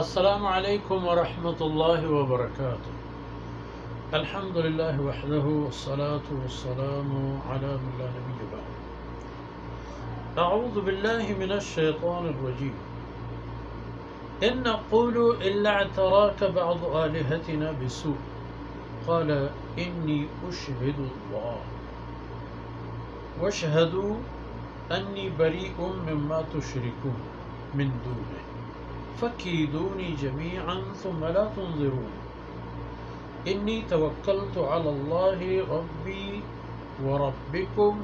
السلام علیکم ورحمۃ اللہ وبرکاتہ۔ الحمد للہ وحدہ والصلاة والسلام علی من لا نبی بعد۔ اعوذ باللہ من الشیطان الرجیم۔ ان نقول الا اعتراك بعض آلهتنا بسوء قال انی اشهد اللہ واشهدوا انی بریء مما تشركون من دونه فكيدوني جميعا ثم لا تنظرون إني توكلت على الله ربي وربكم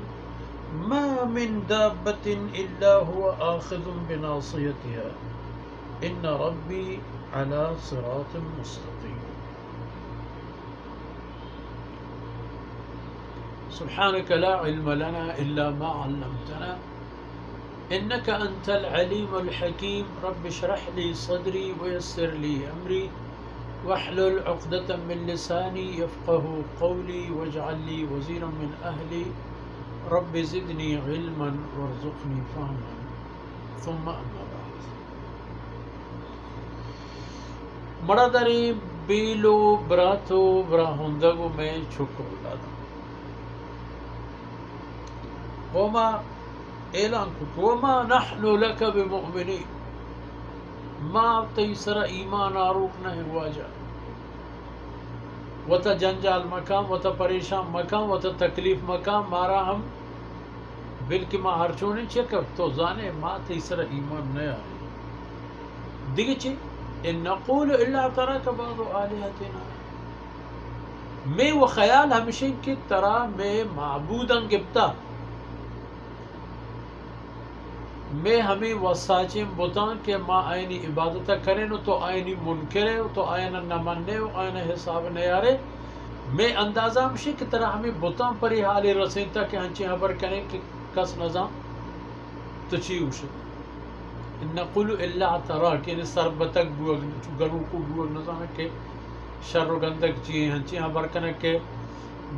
ما من دابة إلا هو آخذ بناصيتها إن ربي على صراط مستقيم۔ سبحانك لا علم لنا إلا ما علمتنا إنك أنت العليم الحكيم۔ رب اشرح لي صدري ويسر لي أمري واحلل عقدة من لساني يفقه قولي واجعل لي وزيرا من أهلي رب زدني علما وارزقني فهما ثم أما بعد۔ مردری بیلو براتو براہندگو میں چھکو لادا وما اعلان کو وما نحن لك بمؤمنین، ما تیسر ایمان آروک نہ ہوا جا وتا جنجال مقام وتا پریشان مقام وتا تکلیف مقام مارا ہم بلکہ ما ہرچونے چکر تو زانے ما تیسر ایمان نیا دیگه چی ان نقول الا تراك بعض آلهتنا، میں وہ خیال ہمیشہ کہ ترا میں معبوداً گبتا میں ہمیں وساچیں بتان کہ ماں آئینی عبادت کریں تو آئینی منکرے تو آئینہ نہ مننے آئینہ حساب نیارے میں اندازہ ہمشی کی طرح ہمیں بتان پر ہی حالی رسیں تک کہ ہنچی حبر کریں کہ کس نظام تو چی اوشے نقول اللہ ترا کہ انہیں سربتک بوگ گرو کو بوگ نظام ہے کہ شر و گندک چیئے ہنچی حبر کریں کہ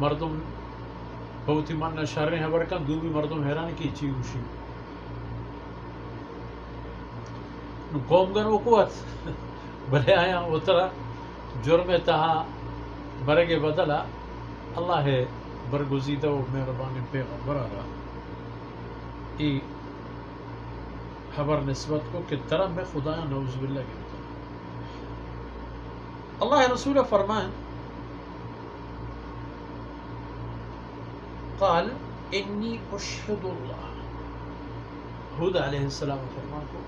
مردم بہت ہی من شر حبر کریں دو بھی مردم حیران کی چی اوشی گومگن وقوت بلے آیا اترا جرم تہا برگ بدلا اللہ ہے برگزیدہ و مہربان پیغمبر آرہا ای خبر نسبت کو کہ طرح میں خدا نعوذ باللہ کی بتا۔ اللہ رسول فرمائیں قال انی اشہد اللہ، حود علیہ السلام فرمان کو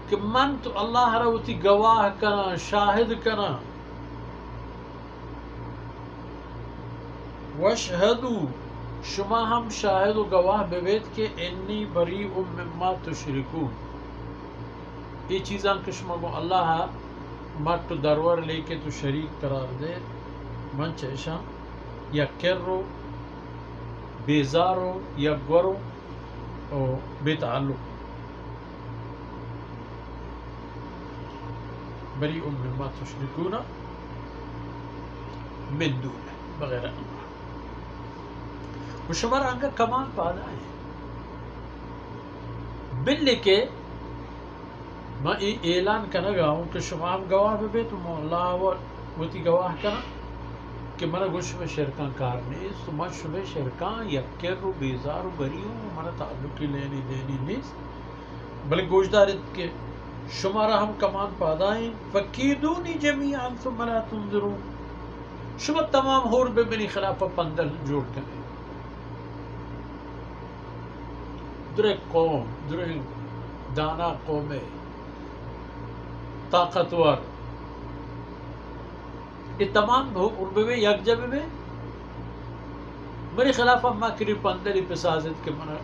کہ من تو اللہ روتی گواہ کنا شاہد کنا واشہدو شما ہم شاہد و گواہ ببیت کہ انی بریء مما تشرکون، یہ چیزاں کہ شما کو اللہ مٹ درور لے کے تو شریک قرار دے من چیشاں یا کرو بیزارو یا گورو او بے تعلق بریء مما تشركون من دونه بغیر اللہ وشمار انگا کمان پادا ہے بلے کے میں اعلان کنا گاؤں کہ شما ہم گواہ بے تو اللہ وتی گواہ کنا کہ منا گوش میں شرکان کارنے تو من شبہ شرکان یکر و بیزار و بریوں منا تعلقی لینی دینی نیست بلکہ گوش دارت کہ شمارا ہم کمان پادائیں فکیدونی جمیعا ثم لا تنظرون، شما تمام ہور بے بنی خلافہ پندل جوڑ کریں درے قوم درے دانا قوم طاقتور یہ تمام ہور بے یک جب میں میری خلافہ مکری پندلی پسازت کے منا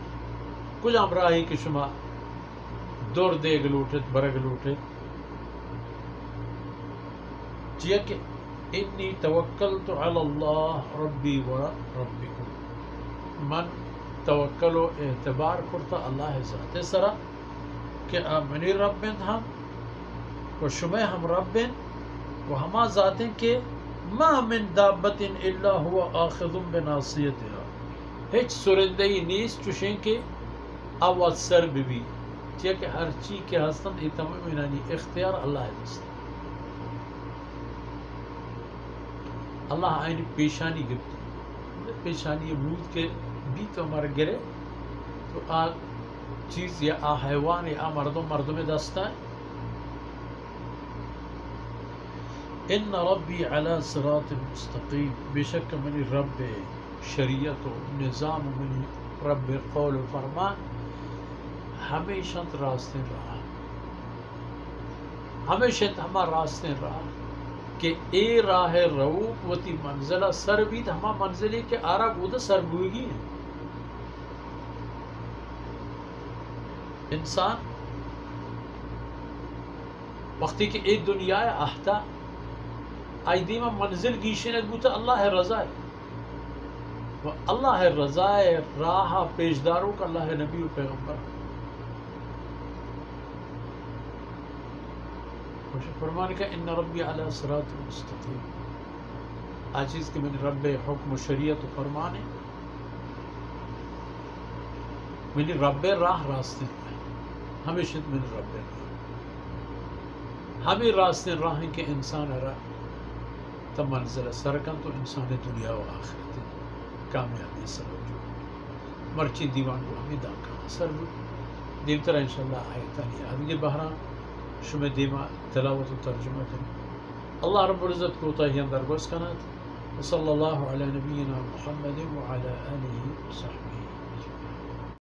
کچھ امراہی کہ شما دور دیگ لوٹت برگ لوٹت جیا کہ انی توکلت علی اللہ ربی و ربکم، من توکل و اعتبار کرتا اللہ ذات سرا کہ منی ربن ہم و شمع ہم ربن و ہما ذاتیں کہ ما من دابت الا هو آخذ بناصیتها، ہیچ سرندہی نیست چوشیں کہ آواز سر بھی چیہ کہ ہر چیز کے ہستن یہ تمام انانی اختیار اللہ دست اللہ آئین پیشانی گفت پیشانی مود کے بھی تو مر گرے تو آ چیز یا آ حیوان یا آ مردم دستا ہے ان ربی علی صراط مستقیم بے شک منی رب شریعت و نظام منی رب قول و فرمان ہمیشہ راستے رہا ہمیشہ ہما راستے رہا کہ اے راہ روک وتی منزلہ سر بھی ہما منزلی کے آرہ گودہ سر بوئیگی ہے انسان وقتی کہ ایک دنیا احتا آئی دیما منزل گیشنک بوتا اللہ رضا ہے و اللہ رضا راہ پیشداروں کا اللہ نبی و پیغمبر فرمان کا ان ربی علی صراط مستقیم آجیز کہ من رب حکم و شریعت و فرمان ہے من رب راہ راستے ہمیشہ من رب راہ ہمیں راستے راہ ہیں کہ انسان راہ تم منزل سرکن تو انسان دنیا و آخرت کامیابی سبب جو مرچی دیوان کو ہمیں داکا اثر دیم طرح انشاءاللہ آیتانی آدھگی بہران شمی دیما تلاوت و ترجمہ کریں اللہ رب العزت کو تاہیان درگوز کنات وصلی اللہ علی نبینا محمد وعلى آلہ وصحبہ